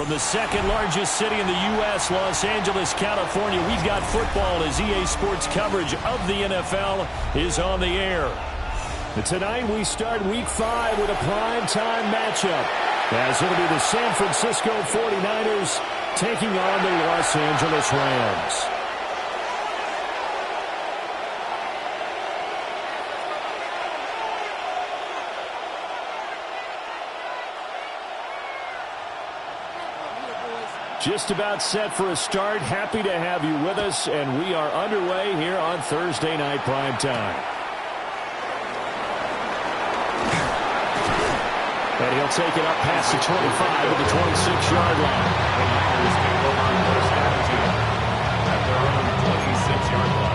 From the second largest city in the U.S., Los Angeles, California, we've got football as EA Sports coverage of the NFL is on the air. And tonight we start Week 5 with a primetime matchup, as it'll be the San Francisco 49ers taking on the Los Angeles Rams. Just about set for a start. Happy to have you with us, and we are underway here on Thursday Night Primetime. And he'll take it up past the 25 to the 26-yard line. The Niners can go on first down at their own 26-yard line.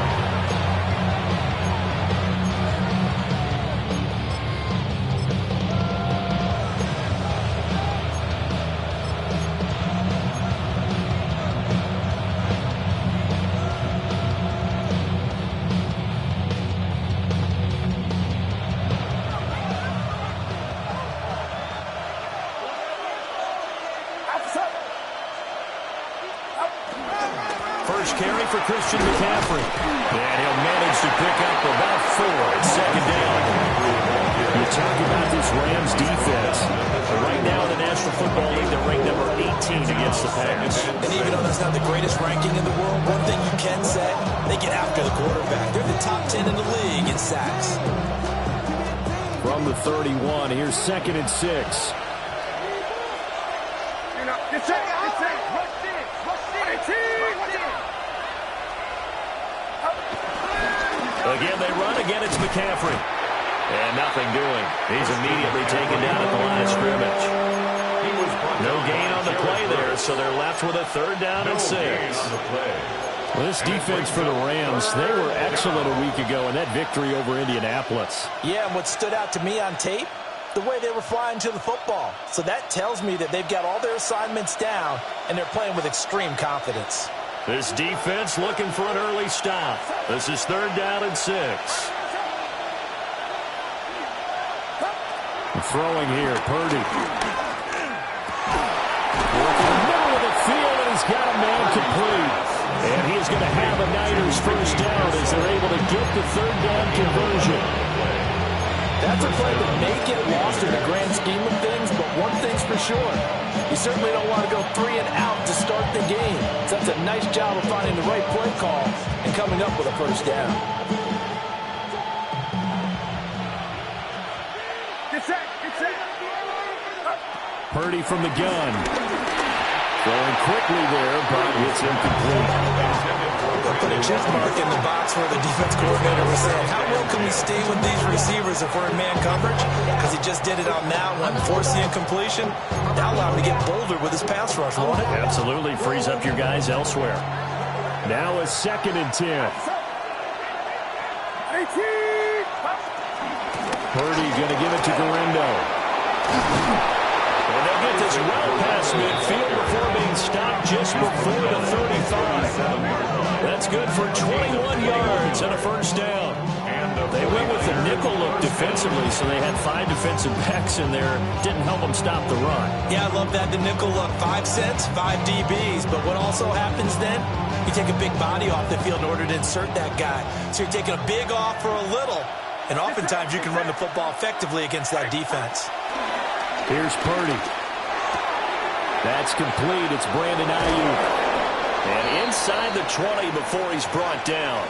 Carry for Christian McCaffrey. And he'll manage to pick up about 4 at second down. You talk about this Rams defense. Right now in the National Football League, they're ranked number 18 against the pass. And even though that's not the greatest ranking in the world, one thing you can say, they get after the quarterback. They're the top 10 in the league in sacks. From the 31, here's 2nd and 6. Again, they run. Again, it's McCaffrey. And nothing doing. He's immediately taken down at the line of scrimmage. No gain on the play there, so they're left with a 3rd down and 6. Well, this defense for the Rams, they were excellent a week ago in that victory over Indianapolis. Yeah, and what stood out to me on tape, the way they were flying to the football. So that tells me that they've got all their assignments down, and they're playing with extreme confidence. This defense looking for an early stop. This is 3rd down and 6. Throwing here, Purdy. Working in the middle of the field, and he's got a man complete. And he is going to have a Niners first down as they're able to get the 3rd down conversion. That's a play that may get lost in the grand scheme of things, but one thing's for sure. You certainly don't want to go 3 and out to start the game. So that's a nice job of finding the right play call and coming up with a first down. Purdy from the gun. Throwing quickly there, but it's incomplete. Put a check mark in the box where the defense coordinator was saying, how well can we stay with these receivers if we're in man coverage? Because he just did it on that one. Force the incompletion. That'll allow him to get bolder with his pass rush, won't it? Absolutely. Frees up your guys elsewhere. Now a 2nd and 10. Purdy going to give it to Garendo. And they'll get this well past midfield before being stopped just before the 35. That's good for 21 yards and a first down. They went with the nickel look defensively, so they had 5 defensive backs in there. Didn't help them stop the run. Yeah, I love that, the nickel look. 5 cents, 5 DBs. But what also happens then, you take a big body off the field in order to insert that guy. So you're taking a big off for a little. And oftentimes you can run the football effectively against that defense. Here's Purdy. That's complete. It's Brandon Ayuk. And inside the 20 before he's brought down.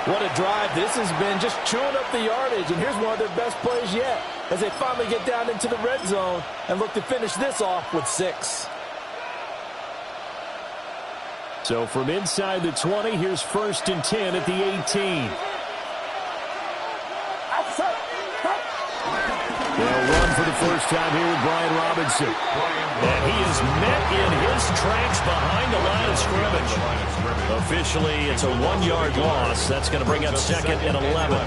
What a drive this has been, just chewing up the yardage. And here's one of their best plays yet as they finally get down into the red zone and look to finish this off with 6. So from inside the 20, here's 1st and 10 at the 18. They'll run for the first time here with Brian Robinson. And he is met in his tracks behind the line of scrimmage. Officially, it's a 1-yard loss. That's going to bring up 2nd and 11.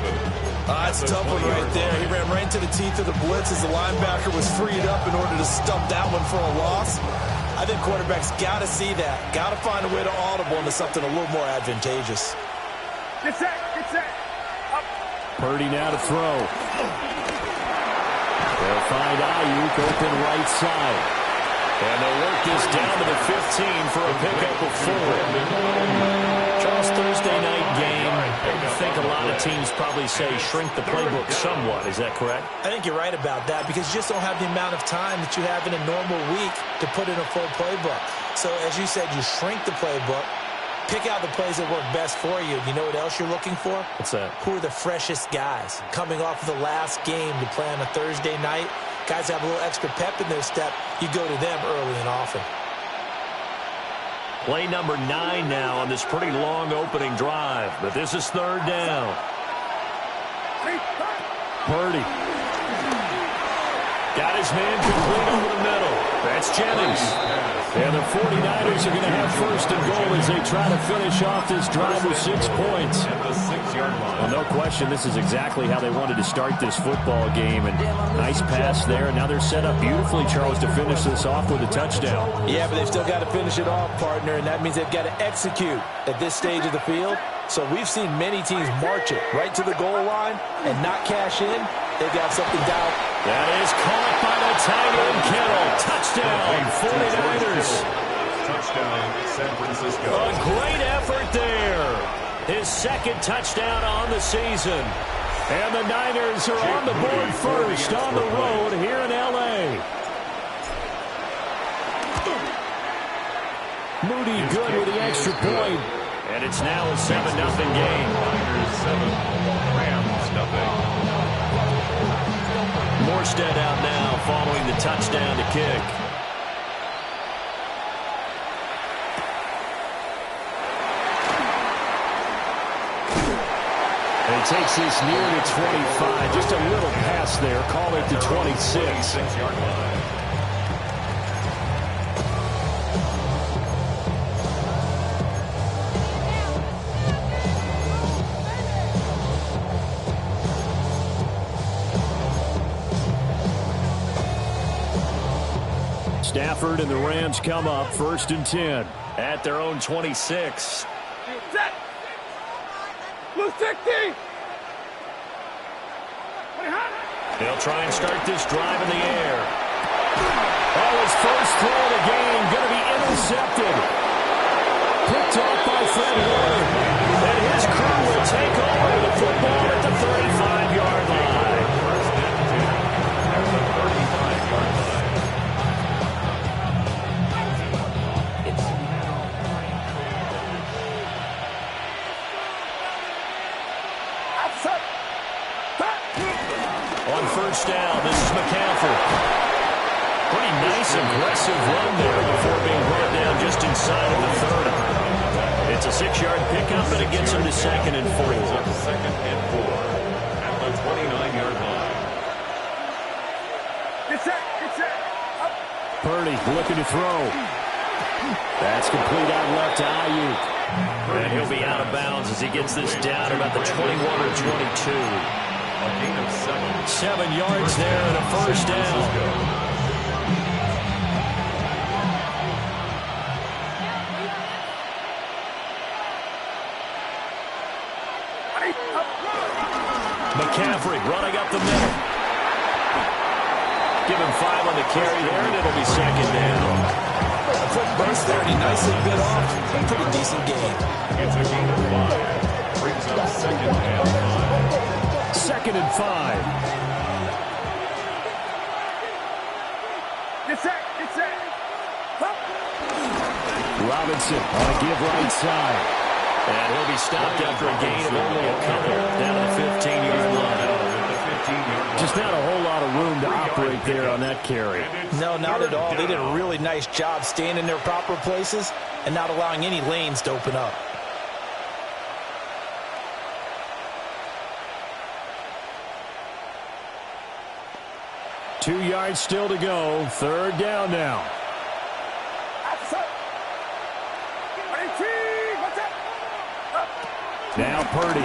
That's a tough one right there. He ran right into the teeth of the blitz as the linebacker was freed up in order to stump that one for a loss. I think quarterbacks got to see that. Got to find a way to audible into something a little more advantageous. Get set, get set. Up. Purdy now to throw. They'll find Ayuk open right side. And they'll work this down to the 15 for a pickup of 4. Charles, Thursday night game. I think a lot of teams probably say shrink the playbook somewhat. Is that correct? I think you're right about that because you just don't have the amount of time that you have in a normal week to put in a full playbook. So, as you said, you shrink the playbook, pick out the plays that work best for you. You know what else you're looking for? What's that? Who are the freshest guys coming off of the last game to play on a Thursday night? Guys have a little extra pep in their step. You go to them early and often. Play number 9 now on this pretty long opening drive. But this is third down. Purdy. Got his man complete over the middle. That's Jennings. And the 49ers are going to have first and goal as they try to finish off this drive with 6 points. Well, no question, this is exactly how they wanted to start this football game. And nice pass there. And now they're set up beautifully, Charles, to finish this off with a touchdown. Yeah, but they've still got to finish it off, partner, and that means they've got to execute at this stage of the field. So we've seen many teams march it right to the goal line and not cash in. They've got something down. That is caught by the tight end, Kittle. Touchdown, 49ers. Touchdown, San Francisco. A great effort there. His second touchdown on the season. And the Niners are on the board first on the road here in L.A. Moody good with the extra point. And it's now a 7-0 game. Niners 7, Rams nothing. Morstead out now following the touchdown to kick. And he takes this near to 25. Just a little pass there. Call it to 26. 26-yard line. Stafford and the Rams come up first and 10 at their own 26. Set. Blue 60. They'll try and start this drive in the air. Oh, his first throw of the game going to be intercepted. Picked off by Fred Warner. And his crew will take over the football at the 35-yard line. First and 10 at the 35-yard line. On first down, this is McCaffrey. Pretty nice, aggressive run there before being brought down just inside of the 30. It's a 6-yard pickup, and it gets him to second and 4. Second and 4 at the 29-yard line. Get set. Get set. Up. Purdy looking to throw. That's complete out left to Ayuk. And he'll be out of bounds as he gets this down about the 21 or 22. A gain of 7. 7 yards there and a first down. McCaffrey running up the middle. Give him 5 on the carry there, and it'll be second down. A quick burst there, and he nicely bit off. A pretty decent game. It's a gain of 5. Brings up second and 5. Second and 5. Get set. Get set. Up. Robinson on a give right side. And he'll be stopped after a gain of only a couple down to the 15-yard line. Just not a whole lot of room to operate there on that carry. No, not at all. They did a really nice job staying in their proper places and not allowing any lanes to open up. Two yards still to go. Third down now. Now Purdy.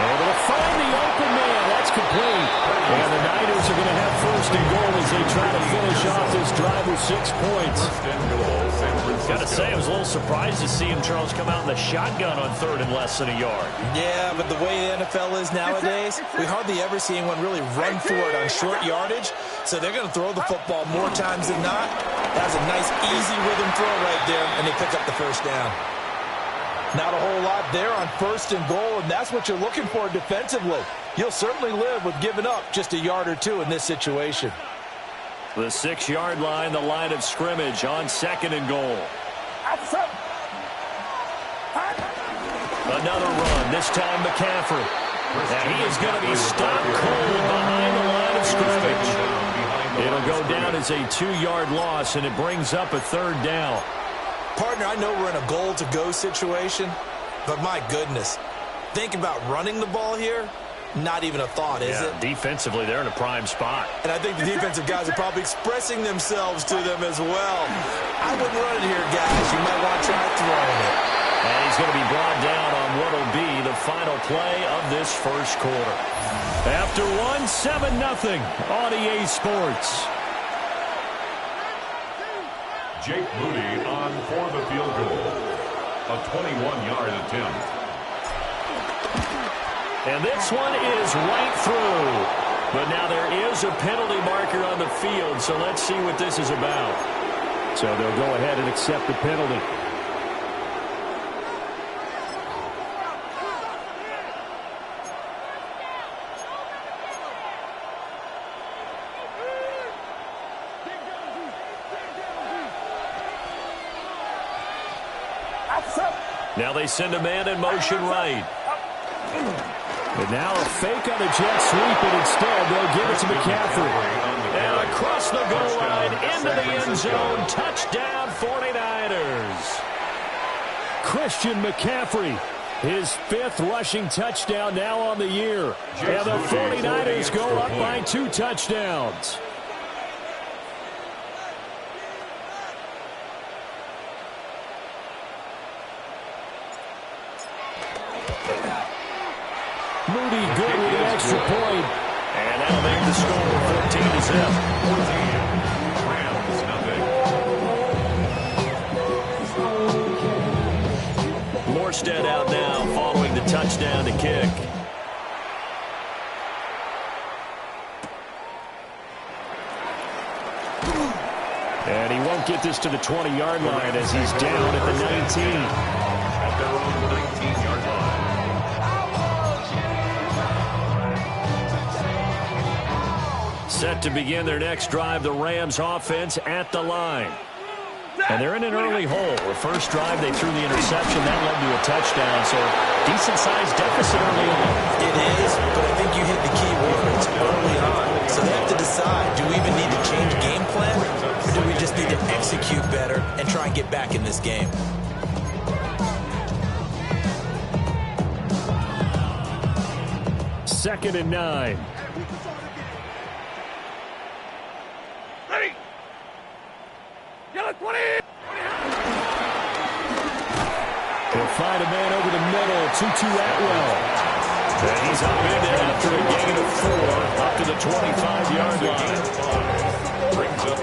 Able to find the open man. That's complete. And the Niners are going to have first and goal as they try to finish off this drive with 6 points. First and goal, San Francisco. Got to say, I was a little surprised to see him, Charles, come out in the shotgun on third and less than a yard. Yeah, but the way the NFL is nowadays, we hardly ever see anyone really run for it on short yardage. So they're going to throw the football more times than not. That's a nice, easy rhythm throw right there, and they pick up the first down. Not a whole lot there on 1st and goal, and that's what you're looking for defensively. You'll certainly live with giving up just a yard or two in this situation. The 6-yard line, the line of scrimmage on 2nd and goal. Another run, this time McCaffrey. And he is going to be stopped cold behind the line of scrimmage. It'll go down as a 2-yard loss, and it brings up a 3rd down. Partner, I know we're in a goal-to-go situation, but my goodness, think about running the ball here. Not even a thought, is it? Defensively, they're in a prime spot. And I think the defensive guys are probably expressing themselves to them as well. I wouldn't run it here, guys. You might want to try throwing it. And he's going to be brought down on what will be the final play of this first quarter. After 7-0 on EA Sports. Jake Moody on for the field goal. A 21-yard attempt. And this one is right through. But now there is a penalty marker on the field, so let's see what this is about. So they'll go ahead and accept the penalty. Now they send a man in motion right. And now a fake on a jet sweep, and instead they'll give it to McCaffrey. And across the goal line, into the end zone, touchdown 49ers. Christian McCaffrey, his 5th rushing touchdown now on the year. And the 49ers go up by 2 touchdowns. Moody good with the extra point. And that'll make the score 14-0. Rams nothing. Morstead out now following the touchdown to kick. And he won't get this to the 20-yard line as he's down at the 19. At their own 19-yard line. Set to begin their next drive, the Rams offense at the line. And they're in an early hole. The first drive, they threw the interception. That led to a touchdown, so decent-sized deficit early on. It is, but I think you hit the key words early on. So they have to decide, do we even need to change game plan, or do we just need to execute better and try and get back in this game? Second and 9. Ready. Yellow 20. They'll find a man over the middle, Tutu Atwell. And he's up in there after a gain of 4, up to the 25-yard line.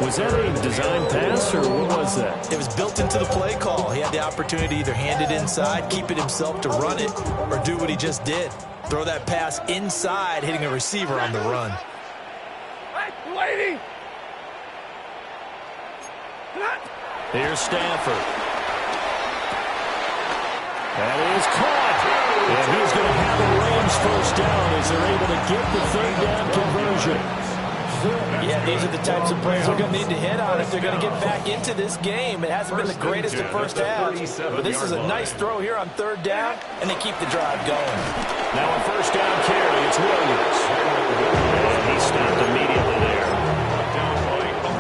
Was that a design pass, or what was that? It was built into the play call. He had the opportunity to either hand it inside, keep it himself to run it, or do what he just did. Throw that pass inside, hitting a receiver on the run. Hey, lady. Here's Stafford. That is caught. And he's going to have a Rams first down as they're able to get the 3rd down conversion. Yeah, these are the types of plays they're going to need to hit on if they're going to get back into this game. It hasn't been the greatest of first halves, but this is a nice throw here on 3rd down, and they keep the drive going. Now a first down carry, it's Williams. And he stopped immediately there.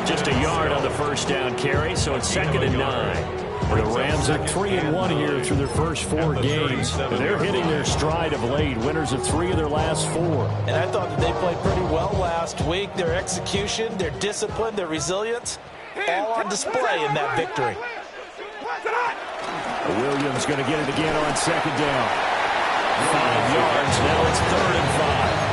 Just a yard on the first down carry, so it's 2nd and 9. The Rams are 3-1 here through their first 4 games. And they're hitting their stride of late, winners of 3 of their last 4. And I thought that they played pretty well last week. Their execution, their discipline, their resilience, all on display in that victory. Williams going to get it again on 2nd down. 5 yards, now it's 3rd and 5.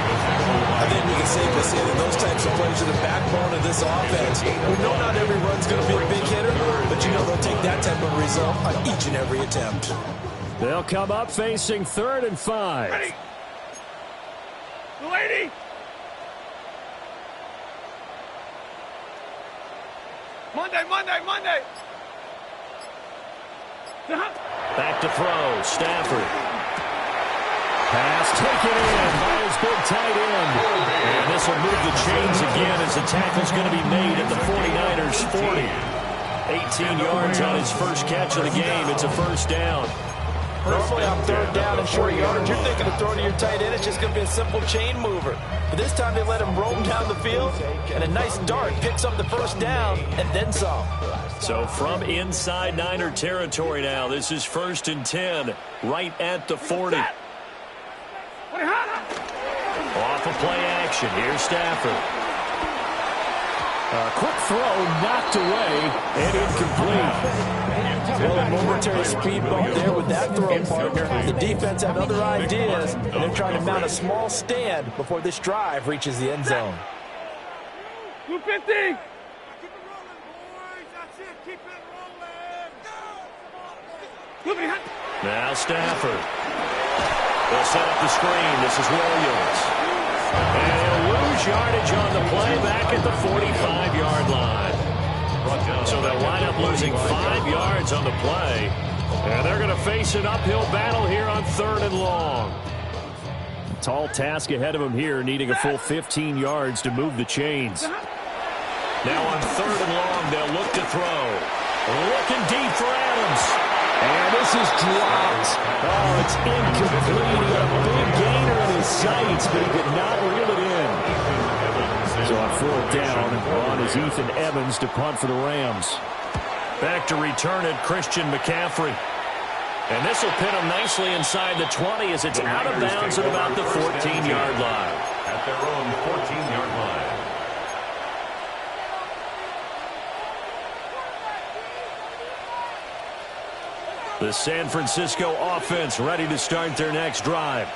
I think we can safely say that those types of plays are the backbone of this offense. We know not every run's going to be a big hitter, but you know they'll take that type of result on each and every attempt. They'll come up facing 3rd and 5. Ready. Lady. Monday. Back to throw. Stafford. Pass taken in by his big tight end. And this will move the chains again as the tackle's going to be made at the 49ers 40. 18 yards on his first catch of the game. It's a first down. Normally on third down and short yards, you're thinking of throwing to your tight end. It's just going to be a simple chain mover. But this time they let him roam down the field, and a nice dart picks up the first down and then some. So from inside Niner territory now, this is 1st and 10, right at the 40. Off of play action. Here's Stafford. A quick throw knocked away and incomplete. Well, a momentary speed bump there with that throw, partner. The defense had other ideas, and they're trying to mount a small stand before this drive reaches the end zone. 250. Now Stafford. They'll set up the screen. This is Williams. And he'll lose yardage on the play back at the 45-yard line. So they'll wind up losing 5 yards on the play. And they're going to face an uphill battle here on 3rd and long. Tall task ahead of them here, needing a full 15 yards to move the chains. Now on 3rd and long, they'll look to throw. Looking deep for Adams. And this is dropped. Oh, it's incomplete. He got a big gainer in his sights, but he could not reel it in. So on 4th down, on is Ethan Evans to punt for the Rams. Back to return it, Christian McCaffrey. And this will pin him nicely inside the 20 as it's out of bounds at about the 14-yard line. At their own 14-yard line. The San Francisco offense ready to start their next drive.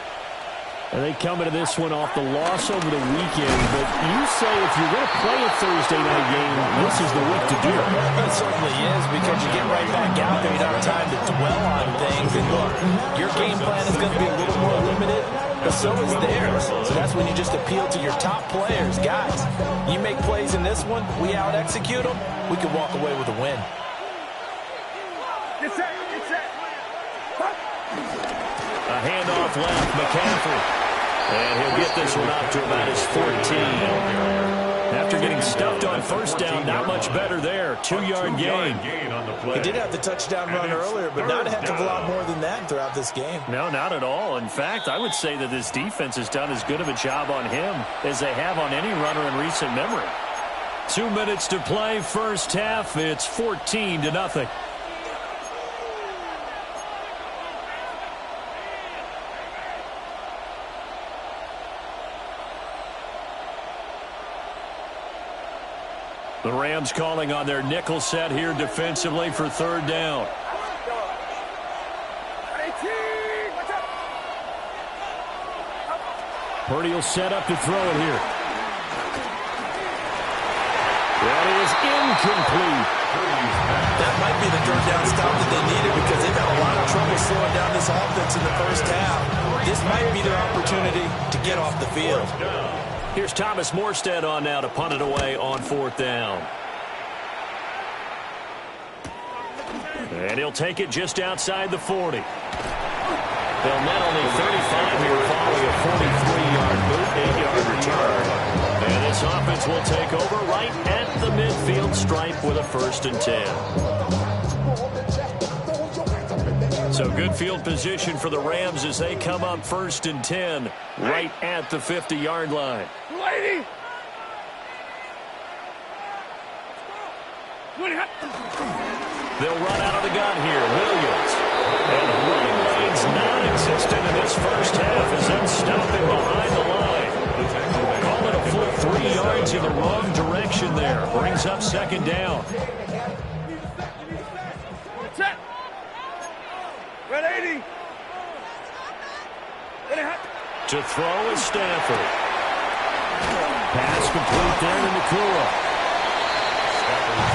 And they come into this one off the loss over the weekend. But you say if you're going to play a Thursday night game, this is the week to do it. It certainly is, because you get right back out there. You don't have time to dwell on things. And look, your game plan is going to be a little more limited, but so is theirs. So that's when you just appeal to your top players. Guys, you make plays in this one, we out-execute them, we can walk away with a win. A handoff left, McCaffrey. And he'll get this one up to about his 14. After getting stuffed on 1st down, not much better there. 2-yard gain. He did have the touchdown run earlier, but not a heck of a lot more than that throughout this game. No, not at all. In fact, I would say that this defense has done as good of a job on him as they have on any runner in recent memory. 2 minutes to play, first half. It's 14-0. The Rams calling on their nickel set here defensively for 3rd down. Purdy will set up to throw it here. That is incomplete. That might be the 3rd down stop that they needed, because they've had a lot of trouble slowing down this offense in the first half. This might be their opportunity to get off the field. Here's Thomas Morstead on now to punt it away on 4th down. And he'll take it just outside the 40. They'll net only 35 here following a 43-yard move, 8-yard return. And this offense will take over right at the midfield stripe with a 1st and 10. So good field position for the Rams as they come up 1st and 10 right at the 50-yard line. Lady. They'll run out of the gun here. Williams. And running lanes non-existent in this first half as them stopping behind the line. Call it a full 3 yards in the wrong direction there. Brings up 2nd down. Set. Red 80. To throw is Stafford. Pass complete there to Nakua.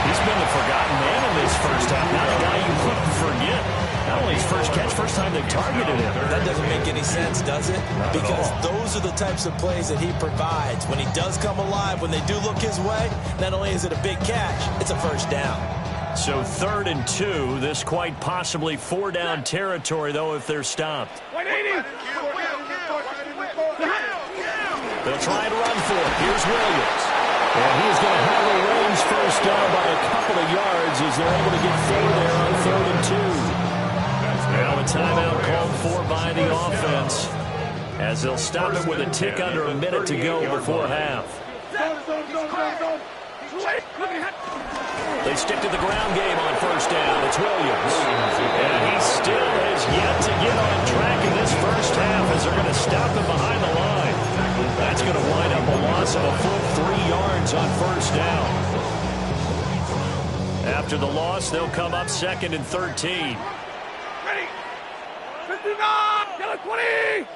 He's been the forgotten man in this first half. Not a guy you couldn't forget. Not only his first catch, first time they've targeted him. That doesn't make any sense, does it? Because those are the types of plays that he provides. When he does come alive, when they do look his way, not only is it a big catch, it's a first down. So 3rd and 2. This quite possibly 4-down territory, though, if they're stopped. 180. They'll try and run for it. Here's Williams. And he's going to have a range first down by a couple of yards as they're able to get 4 there on 3rd and 2. Now a timeout called for by the offense as they'll stop it with a tick under a minute to go before half. They stick to the ground game on first down. It's Williams. And he still has yet to get on track in this first half as they're going to stop him behind the line. That's going to wind up a loss of a full 3 yards on first down. After the loss, they'll come up 2nd and 13. Ready. 59. Yellow 20.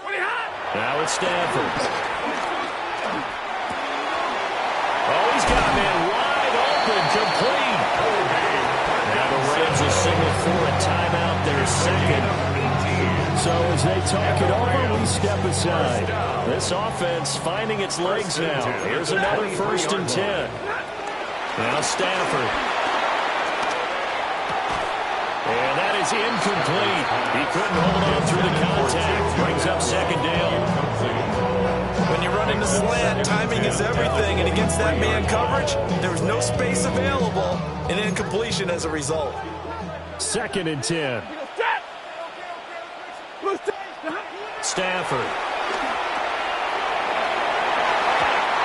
20 hot. Now it's Stanford. Oh, he's got a man wide open, complete. Now the Rams will signal for a timeout, their 2nd. So as they talk it over, we step aside. This offense finding its legs now. Here's another 1st and 10. Now Stanford. And that is incomplete. He couldn't hold on through the contact. Brings up 2nd down. When you're running the slant, timing is everything, and against that man coverage, there was no space available, and incompletion as a result. 2nd and 10. Stafford.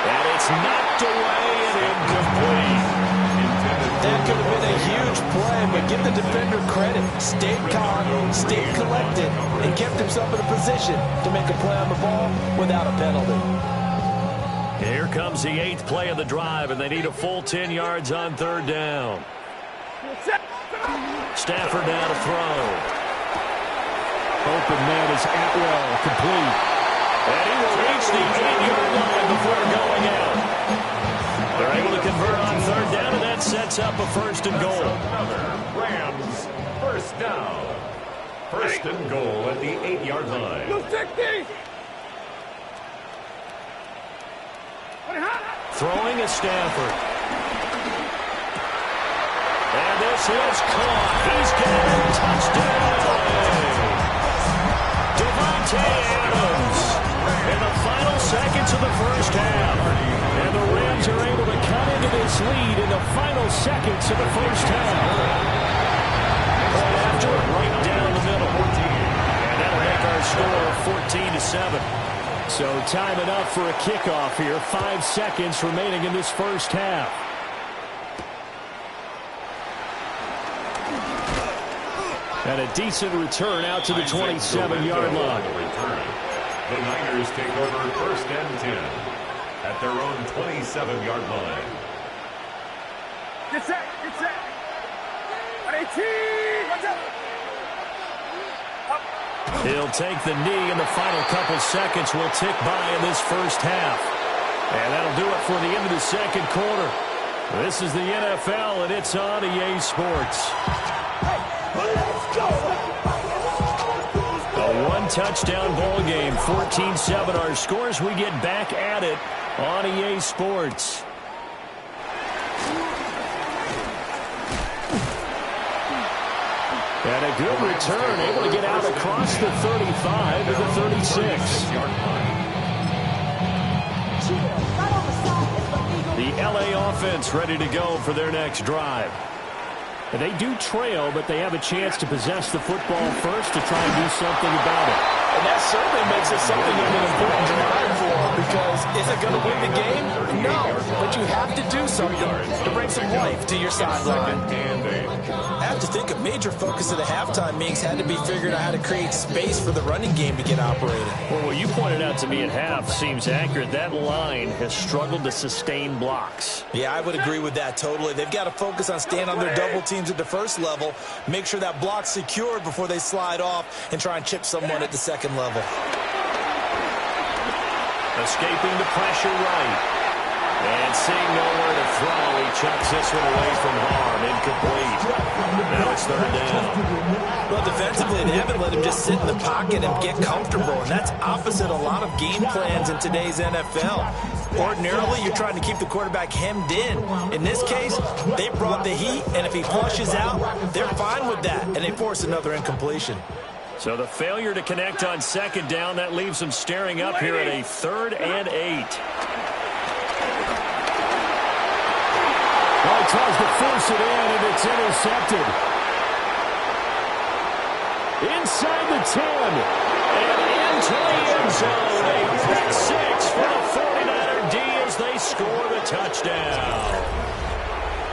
And it's knocked away and incomplete. That could have been a huge play, but give the defender credit. Stayed calm, stayed collected, and kept himself in a position to make a play on the ball without a penalty. Here comes the 8th play of the drive, and they need a full 10 yards on 3rd down. Stafford now to throw. Open man is Atwell, complete. And he will reach the 8-yard line before going out. They're able to convert on 3rd down, and that sets up a 1st and goal. Rams, 1st down. 1st and goal at the 8-yard line. Throwing is Stanford. And this is caught. He's got a touchdown. Devontae Adams in the final seconds of the first half. And the Rams are able to cut into this lead in the final seconds of the first half. Right after it, right down the middle. And that'll make our score 14-7. So time enough for a kickoff here. 5 seconds remaining in this first half. And a decent return out to the 27-yard line. The Niners take over 1st and 10 at their own 27-yard line. Get set, get set. 118. Watch out. He'll take the knee, and the final couple seconds will tick by in this first half. And that'll do it for the end of the 2nd quarter. This is the NFL, and it's on EA Sports. Let's go. A one-touchdown ball game, 14-7 our scores. We get back at it on EA Sports. And a good return, able to get out across the 35 to the 36. The LA offense ready to go for their next drive. And they do trail, but they have a chance to possess the football first to try and do something about it. And that certainly makes it something of an important drive for them, because is it going to win the game? No, but you have to do something to bring some life to your sideline. I have to think a major focus of the halftime meetings had to be figuring out how to create space for the running game to get operating. Well, what you pointed out to me at half seems accurate. That line has struggled to sustain blocks. Yeah, I would agree with that totally. They've got to focus on staying on their double teams at the first level, make sure that block's secured before they slide off and try and chip someone at the second level. Escaping the pressure right. And seeing nowhere to throw. He chucks this one away from harm. Incomplete. Now it's third down. Well, defensively, they haven't let him just sit in the pocket and get comfortable, and that's opposite a lot of game plans in today's NFL. Ordinarily, you're trying to keep the quarterback hemmed in. In this case, they brought the heat, and if he flushes out, they're fine with that, and they force another incompletion. So the failure to connect on second down, that leaves them staring up here at a 3rd and 8. Well, he tries to force it in, and it's intercepted. Inside the 10, and into the end zone. A pick 6 for the 49er D as they score the touchdown.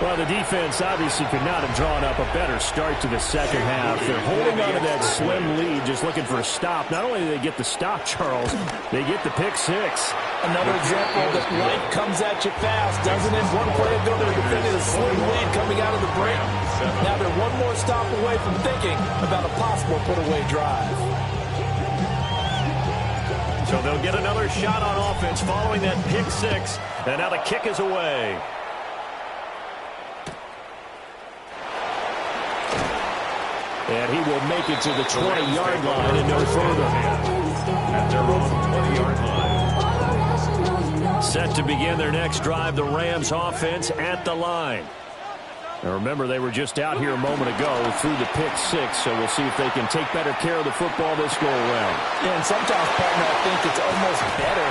Well, the defense obviously could not have drawn up a better start to the second half. They're holding on to that slim lead, just looking for a stop. Not only do they get the stop, Charles, they get the pick 6. Another example that life comes at you fast, doesn't it? One play ago, they're defending a slim lead coming out of the break. Now they're one more stop away from thinking about a possible put-away drive. So they'll get another shot on offense following that pick 6, and now the kick is away. And he will make it to the 20-yard line and no further. At their own 20-yard line. Set to begin their next drive, the Rams offense at the line. Now remember, they were just out here a moment ago through the pick 6, so we'll see if they can take better care of the football this go-around. Yeah, and sometimes, partner, I think it's almost better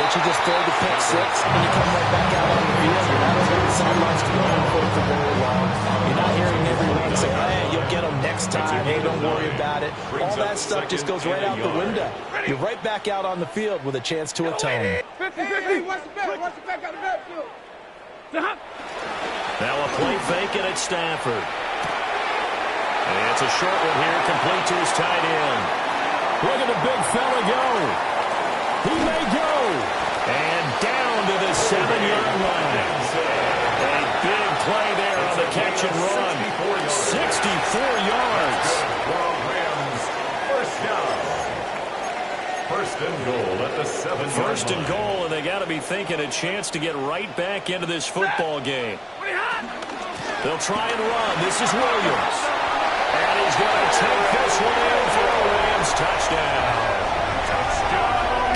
that you just throw the pick 6 and you come right back out on the field. You're not over the sidelines throwing for the very long. You're not hearing everyone say, hey, you'll get them next time. Hey, don't worry about it. All that stuff just goes right out the window. You're right back out on the field with a chance to atone. 50-50, watch the back out the backfield. Now a play fake, and it's Stafford. And it's a short one here, complete to his tight end. Look at the big fella go. He may go. And down to the 7-yard line. A big play there on the catch and run. 64 yards. Rams, first down. First and goal at the 7-yard line. First and goal, and they got to be thinking a chance to get right back into this football game. They'll try and run. This is Williams. And he's going to take this one in for a Rams touchdown.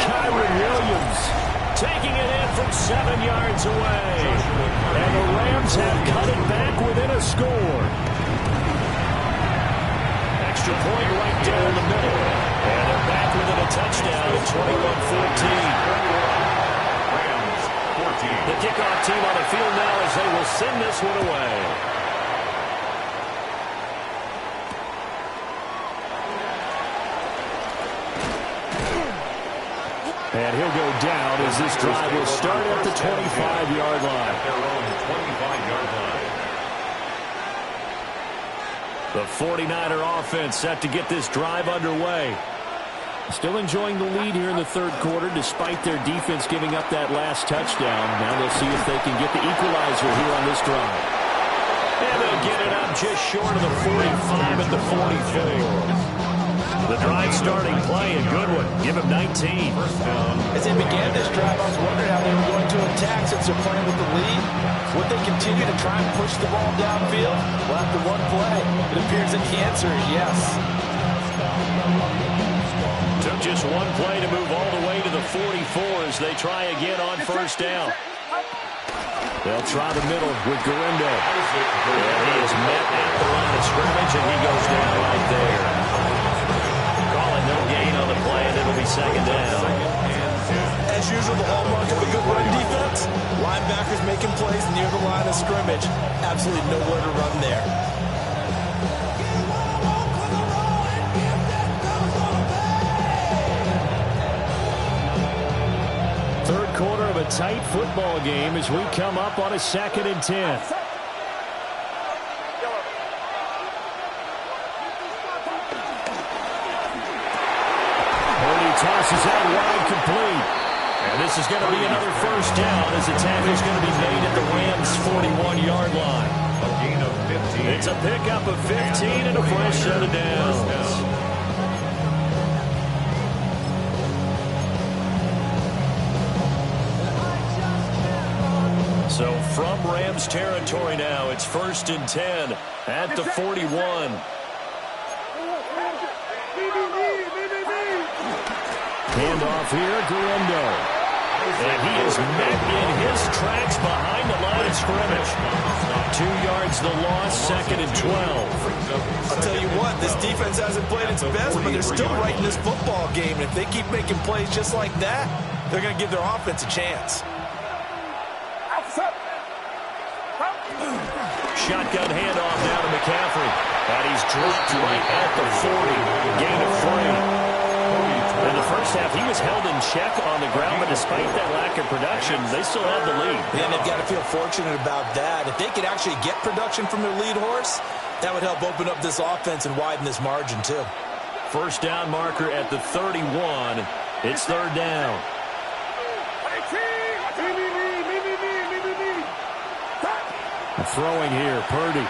Kyron Williams taking it in from 7 yards away. And the Rams have cut it back within a score. Extra point right down the middle. And they're back within a touchdown at 21-14. The kickoff team on the field now as they will send this one away. And he'll go down as this drive will start at the 25-yard line. At their own 25-yard line. The 49er offense set to get this drive underway. Still enjoying the lead here in the third quarter despite their defense giving up that last touchdown. Now they'll see if they can get the equalizer here on this drive. And they'll get it up just short of the 45 at the 44. The drive starting play, a good one. Give him 19. As they began this drive, I was wondering how they were going to attack since they're playing with the lead. Would they continue to try and push the ball downfield? Well, after one play, it appears that the answer is yes. Took just one play to move all the way to the 44 as they try again on first down. They'll try the middle with Garindo. And he is met at the line of scrimmage, and he goes down right there. Calling no gain on the play, and it'll be second down. As usual, the hallmark of a good run defense, linebackers making plays near the line of scrimmage. Absolutely nowhere to run there. Third quarter of a tight football game as we come up on a 2nd and 10. Purdy tosses out wide, complete. And this is going to be another first down as the tackle is going to be made at the Rams' 41-yard line. A gain of 15. It's a pickup of 15 and a fresh set of downs. So from Rams territory now. It's 1st and 10 at the 41. Handoff here, Guendo. And he is met in his tracks behind the line of scrimmage. 2 yards the loss, 2nd and 12. I'll tell you what, this defense hasn't played its best, but they're still right in this football game. And if they keep making plays just like that, they're going to give their offense a chance. Shotgun handoff now to McCaffrey. And he's dropped right at the 40. Gain of 3. In the first half, he was held in check on the ground, but despite that lack of production, they still have the lead. And they've got to feel fortunate about that. If they could actually get production from their lead horse, that would help open up this offense and widen this margin, too. First down marker at the 31. It's 3rd down. Throwing here, Purdy.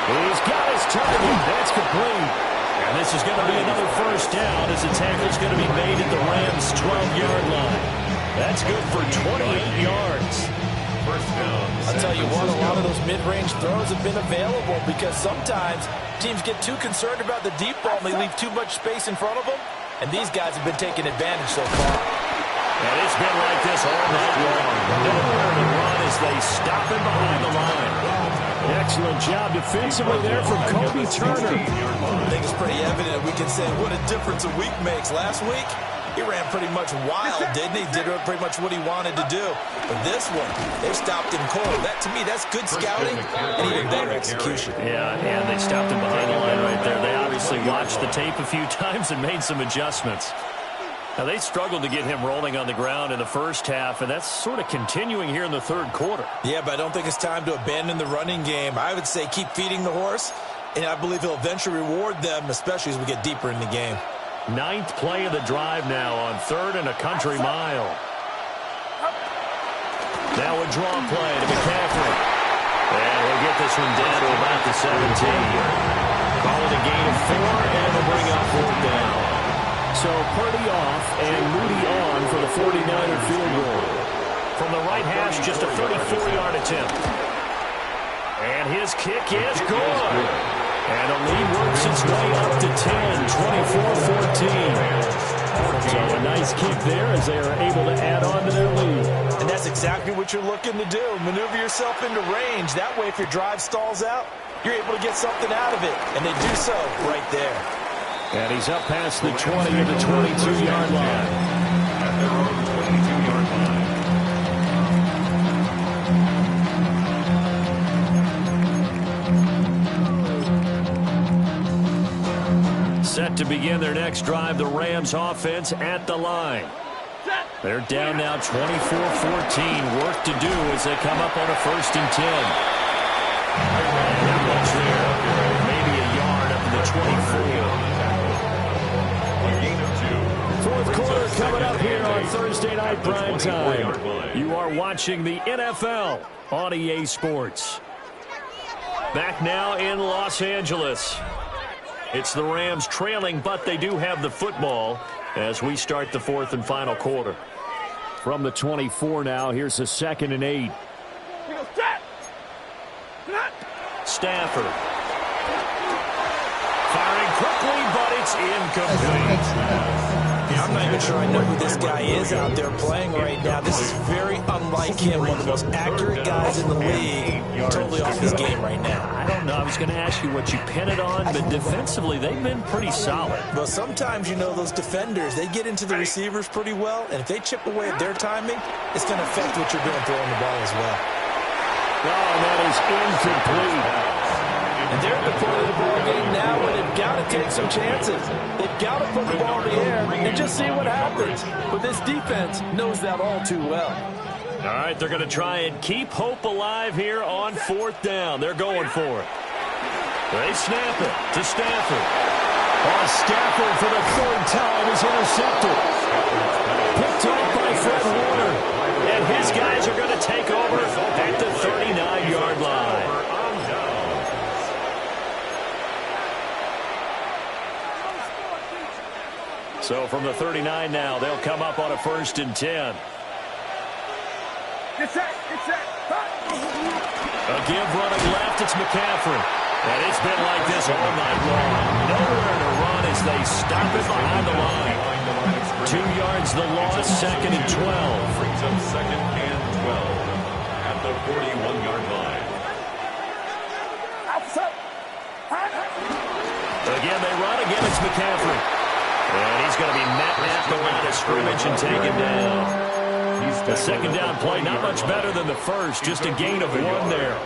He's got his target. That's complete. And this is going to be another first down as the tackle's going to be made at the Rams' 12-yard line. That's good for 28 yards. First down. I'll tell you what, a lot of those mid-range throws have been available because sometimes teams get too concerned about the deep ball and they leave too much space in front of them. And these guys have been taking advantage so far. And it's been like this all night long. Nowhere to run as they stop him behind the line. Excellent job defensively there from Kobe Turner. I think it's pretty evident. We can say what a difference a week makes. Last week, he ran pretty much wild, didn't he? Did pretty much what he wanted to do. But this one, they stopped him cold. That, to me, that's good scouting and even better execution. Yeah, and they stopped him behind the line right there. They obviously watched the tape a few times and made some adjustments. Now, they struggled to get him rolling on the ground in the first half, and that's sort of continuing here in the third quarter. Yeah, but I don't think it's time to abandon the running game. I would say keep feeding the horse, and I believe he'll eventually reward them, especially as we get deeper in the game. 9th play of the drive now on 3rd and a country mile. Now a draw play to McCaffrey. And we'll get this one down to about the 17. Call it a gain of 4, and they'll bring up 4th down. So Purdy off and Moody on for the 49er field goal. From the right hash, just a 34-yard attempt. And his kick is good. And the lead works its way up to 10, 24-14. So a nice kick there as they are able to add on to their lead. And that's exactly what you're looking to do. Maneuver yourself into range. That way, if your drive stalls out, you're able to get something out of it. And they do so right there. And he's up past the 20 to the 22-yard line. At their own 22-yard line. Set to begin their next drive, the Rams offense at the line. They're down now 24-14. Work to do as they come up on a 1st and 10. Not much there. Maybe a yard up to the 24. Fourth quarter coming up here on Thursday night prime time. You are watching the NFL on EA Sports. Back now in Los Angeles. It's the Rams trailing, but they do have the football as we start the 4th and final quarter. From the 24 now, here's a 2nd and 8. Stafford. Firing quickly, but it's incomplete. Yeah, I'm not even sure I know who this guy is out there playing right now. This is very unlike him, one of the most accurate guys in the league. Totally off his game right now. I don't know. I was going to ask you what you pin it on, but defensively, they've been pretty solid. Well, sometimes, you know, those defenders, they get into the receivers pretty well, and if they chip away at their timing, it's going to affect what you're doing throwing the ball as well. Oh, and that is incomplete. And they're at the point of the ball game now where they've got to take some chances. They've got to put the ball in the air and just see what happens. But this defense knows that all too well. All right, they're going to try and keep hope alive here on 4th down. They're going for it. They snap it to Stafford. Oh, Stafford for the 3rd time is intercepted. Picked off by Fred Warner. And his guys are going to take over at the 39-yard line. So from the 39 now, they'll come up on a 1st and 10. Get set. A give running left, it's McCaffrey. And it's been like this all night long. Nowhere to run as they stop it behind the line. 2 yards the loss, 2nd and 12. Brings up 2nd and 12 at the 41-yard line. Again, they run. Again, it's McCaffrey. And he's going to be met at the line of scrimmage and taken down. The second down play, not much better than the first, just a gain of 1 there.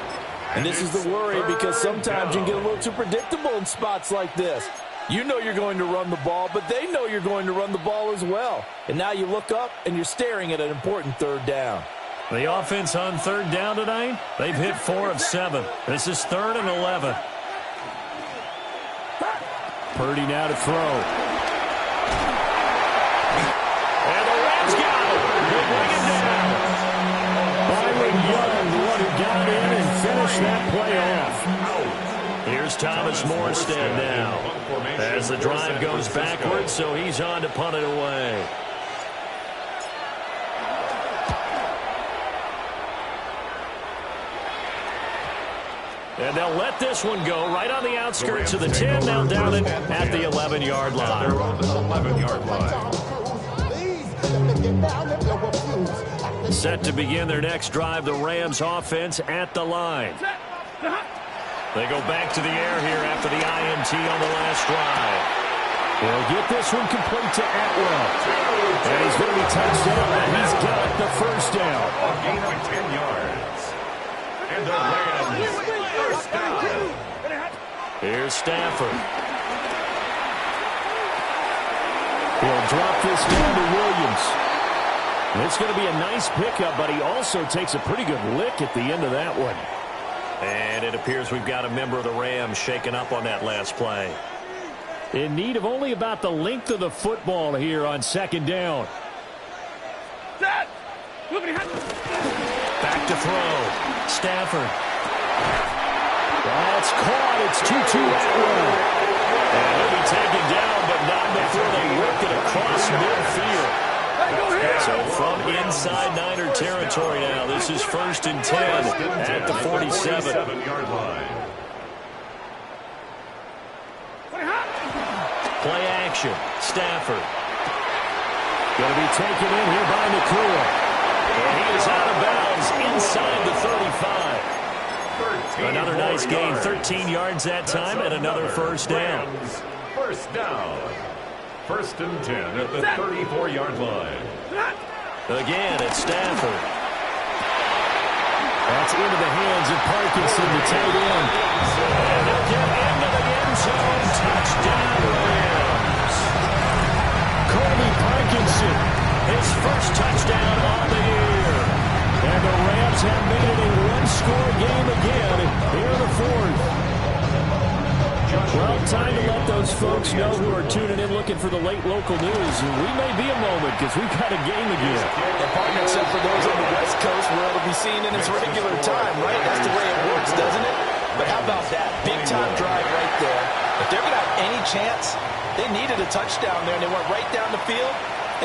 And this is the worry because sometimes you can get a little too predictable in spots like this. You know you're going to run the ball, but they know you're going to run the ball as well. And now you look up and you're staring at an important 3rd down. The offense on 3rd down tonight, they've hit 4 of 7. This is 3rd and 11. Purdy now to throw. And the Rams got him. They bring it down. Byron Young, the one who got in and finished that play off. Here's Thomas Morstead now. As the drive goes backwards, so he's on to punt it away. And they'll let this one go right on the outskirts of the 10. Now down it at the 11-yard line. They're on the 11-yard line. Set to begin their next drive, the Rams offense at the line. They go back to the air here after the INT on the last drive. They'll get this one complete to Atwell. And he's going to be touchdown, and he's got the first down. A gain of 10 yards. And the Rams first down. Here's Stafford. He'll drop this down to Williams. And it's going to be a nice pickup, but he also takes a pretty good lick at the end of that one. And it appears we've got a member of the Rams shaken up on that last play. In need of only about the length of the football here on 2nd down. Set. Back to throw. Stafford. That's caught. It's 2-2 Atwell. And he'll be taken down, but not before they whip it across midfield. So from inside Niner territory now, this is 1st and 10 at the 47-yard line. Play action. Stafford. Going to be taken in here by Nakua. And he is out of bounds inside the 35. Another nice gain, 13 yards that time, and another first down. First down. 1st and 10 at the 34-yard line. Again, it's Stafford. That's into the hands of Parkinson, the tight end. And they'll get into the end zone. Touchdown, Rams. Colby Parkinson, his first touchdown on the year. And the Rams have made it a one-score game again here in the 4th. Well, time to let those folks know who are tuning in looking for the late local news. We may be a moment because we've got a game again. And partner, except for those on the West Coast, where it'll be seen in its regular time, right? That's the way it works, doesn't it? But how about that? Big-time drive right there. If they're going to have any chance, they needed a touchdown there, and they went right down the field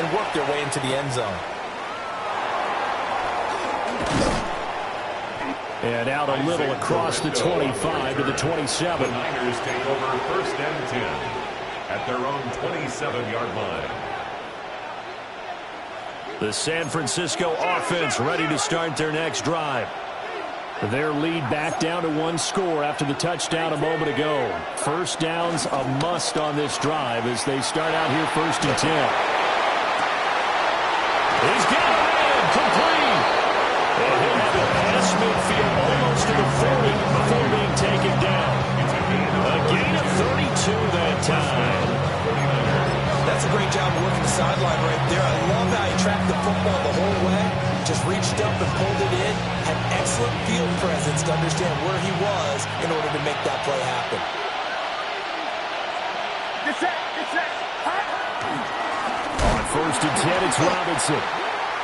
and worked their way into the end zone. And out a little across the 25 to the 27. The Niners take over 1st and 10 at their own 27-yard line. The San Francisco offense ready to start their next drive. Their lead back down to 1 score after the touchdown a moment ago. First down's a must on this drive as they start out here 1st and 10. He's got it, complete. And he'll have it past midfield almost to the 40 before being taken down. A gain of 32 that time. That's a great job of working the sideline right there. I love how he tracked the football the whole way. Just reached up and pulled it in. Had excellent field presence to understand where he was in order to make that play happen. Get set. On 1st and 10, it's Robinson.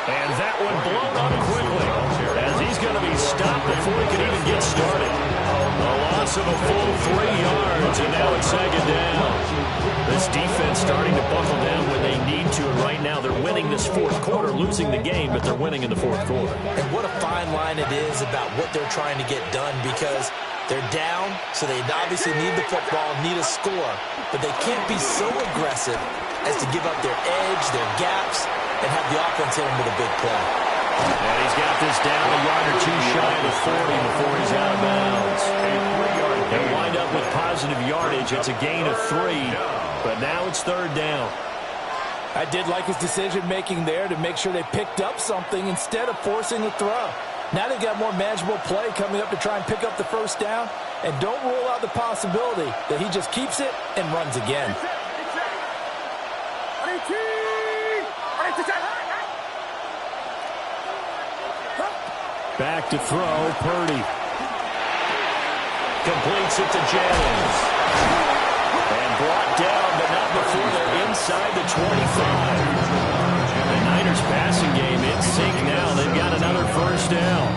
And that one blown up quickly as he's going to be stopped before he can even get started. A loss of a full 3 yards, and now it's 2nd down. This defense starting to buckle down when they need to, and right now they're winning this fourth quarter, losing the game, but they're winning in the fourth quarter. And what a fine line it is about what they're trying to get done, because they're down, so they obviously need the football, need a score, but they can't be so aggressive as to give up their edge, their gaps, and have the offense hit them with a big play. And he's got this down a yard or two shy of the 40 before he's out of bounds. They'll wind up with positive yardage. It's a gain of 3, but now it's third down. I did like his decision-making there to make sure they picked up something instead of forcing the throw. Now they've got more manageable play coming up to try and pick up the first down, and don't rule out the possibility that he just keeps it and runs again. Back to throw, Purdy. Completes it to Jennings. And brought down, but not before they're inside the 25. The Niners passing game in sync now. They've got another first down.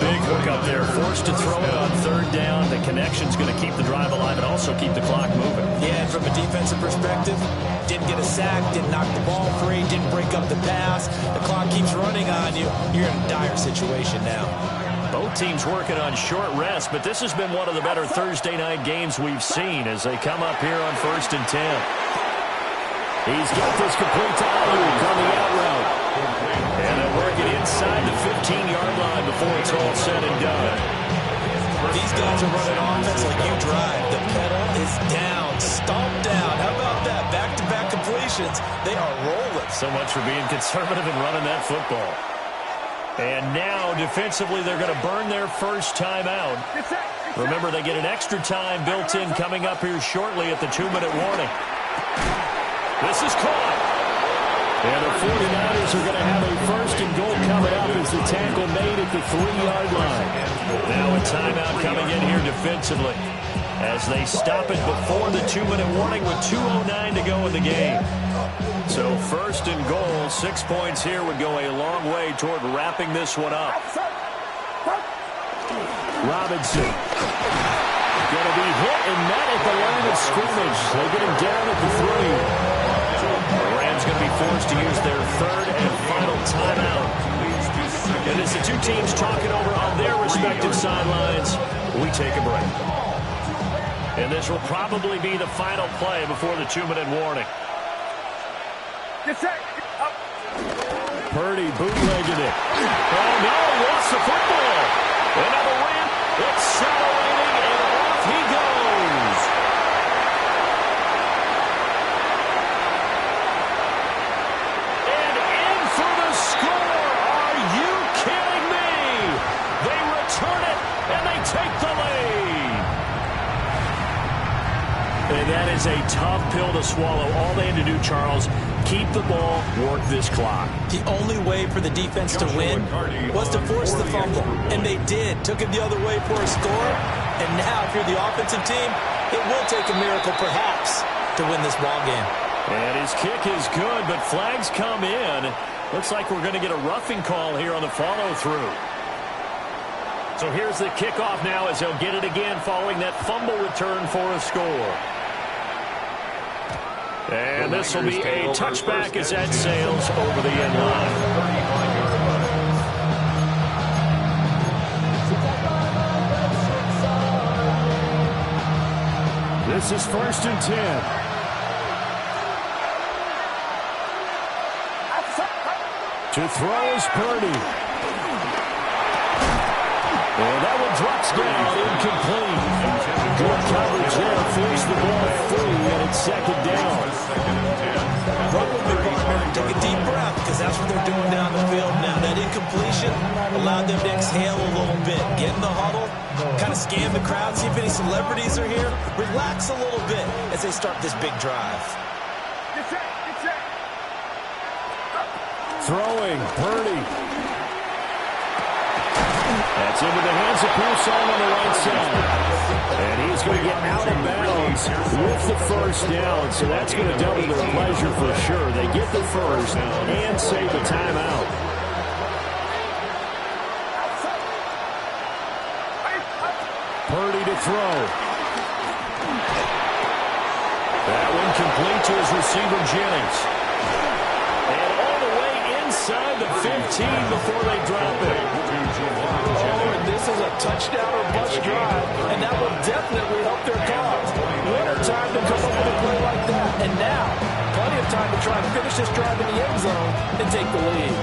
Big hook up there. Forced to throw it on third down. The connection's going to keep the drive alive and also keep the clock moving. Yeah, and from a defensive perspective, didn't get a sack, didn't knock the ball free, didn't break up the pass. The clock keeps running on you. You're in a dire situation now. Both teams working on short rest, but this has been one of the better Thursday night games we've seen as they come up here on 1st and 10. He's got this complete to Ayuk on the out route. And they're working inside the 15-yard line before it's all said and done. These guys are running offense like you drive. The pedal is down, stomped down. How about that? Back-to-back completions. They are rolling. So much for being conservative and running that football. And now, defensively, they're going to burn their first time out. Remember, they get an extra time built in coming up here shortly at the 2-minute warning. This is caught. And the 49ers are going to have a first and goal coming up as the tackle made at the 3-yard line. Now a timeout coming in here defensively as they stop it before the 2-minute warning with 2:09 to go in the game. So first and goal, 6 points here would go a long way toward wrapping this one up. Robinson going to be hit and met at the line of scrimmage. They get him down at the 3. The Rams going to be forced to use their third and final timeout. And as the two teams talking over on their respective sidelines, we take a break. And this will probably be the final play before the 2-minute warning. Purdy bootlegging it. Oh, no, lost the football. Another ramp. Accelerating, and off he goes. And in for the score. Are you kidding me? They return it, and they take the lead. And that is a tough pill to swallow. All they had to do, Charles, keep the ball, work this clock. The only way for the defense to win was to force the fumble, and they did. Took it the other way for a score, and now if you're the offensive team, it will take a miracle perhaps to win this ball game. And his kick is good, but flags come in. Looks like we're going to get a roughing call here on the follow-through. So here's the kickoff now as he'll get it again following that fumble return for a score. And this will be a touchback as that sails over the end line. This is 1st and 10. To throw is Purdy. And that one drops down, incomplete. Good coverage there, forced the ball free, and it's 2nd down. Take a deep breath, because that's what they're doing down the field now. That incompletion allowed them to exhale a little bit. Get in the huddle, kind of scan the crowd, see if any celebrities are here. Relax a little bit as they start this big drive. Throwing, Purdy. That's into the hands of Pearson on the right side. And he's going to get out of bounds with the first down. So that's going to double their pleasure for sure. They get the first and save a timeout. Purdy to throw. That one complete to his receiver, Jennings. And all the way inside the 15 before they drop it. Oh, and this is a touchdown or bust drive, and that will definitely help their cause. Winner time to come up with a play like that. And now, plenty of time to try and finish this drive in the end zone and take the lead.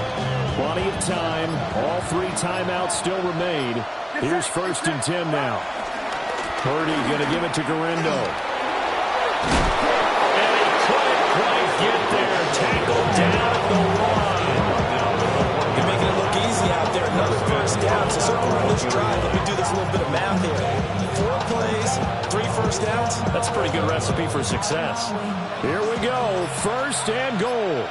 Plenty of time. All 3 timeouts still remain. Here's 1st and 10 now. Purdy going to give it to Garendo. And he couldn't quite get there. Tackled down at the line. You're making it look easy out there. Another 1st down. So circle on this drive. Let me do this little bit of math here. 4 plays, 3 first downs. That's a pretty good recipe for success. Here we go. 1st and goal.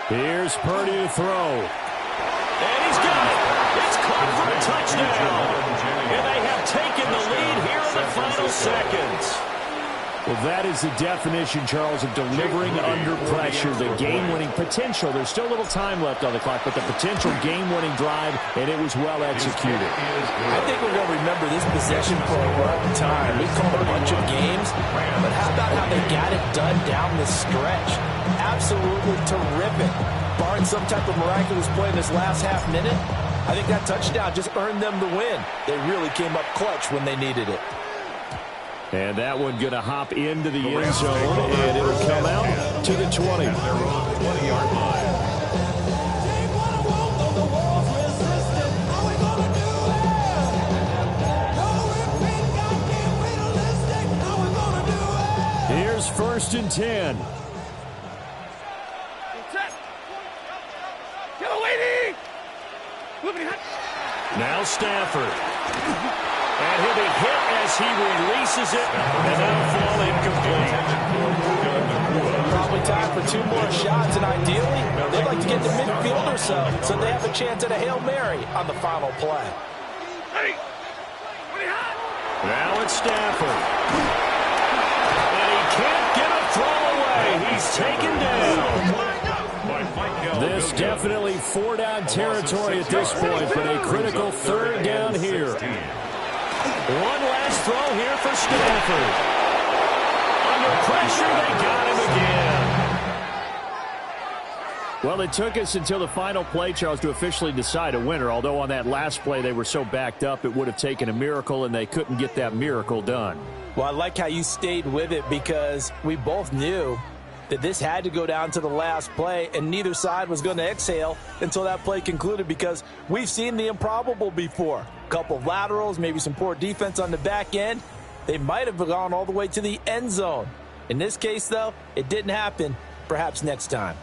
Here's Purdy to throw. And he's got it. It's caught for a touchdown. And they have taken the lead here in the final seconds. Well, that is the definition, Charles, of delivering under pressure. The game-winning potential. There's still a little time left on the clock, but the potential game-winning drive, and it was well executed. I think we're going to remember this possession for a long time. We've called a bunch of games, but how about how they got it done down the stretch? Absolutely terrific. Barring some type of miraculous play in this last half minute, I think that touchdown just earned them the win. They really came up clutch when they needed it. And that one going to hop into the end zone, and it'll come out to the 20. Their own 20-yard line. Here's 1st and 10. Now Stafford. And he'll be hit as he releases it, and that'll fall incomplete. Probably time for 2 more shots, and ideally, they'd like to get to midfield or so they have a chance at a Hail Mary on the final play. Now it's Stafford. And he can't get a throw away. He's taken down. This definitely 4-down territory at this point, but a critical 3rd down here. One last throw here for Stafford. Under pressure, they got him again. Well, it took us until the final play, Charles, to officially decide a winner, although on that last play they were so backed up it would have taken a miracle, and they couldn't get that miracle done. Well, I like how you stayed with it because we both knew that this had to go down to the last play, and neither side was going to exhale until that play concluded because we've seen the improbable before. A couple of laterals, maybe some poor defense on the back end. They might have gone all the way to the end zone. In this case, though, it didn't happen. Perhaps next time.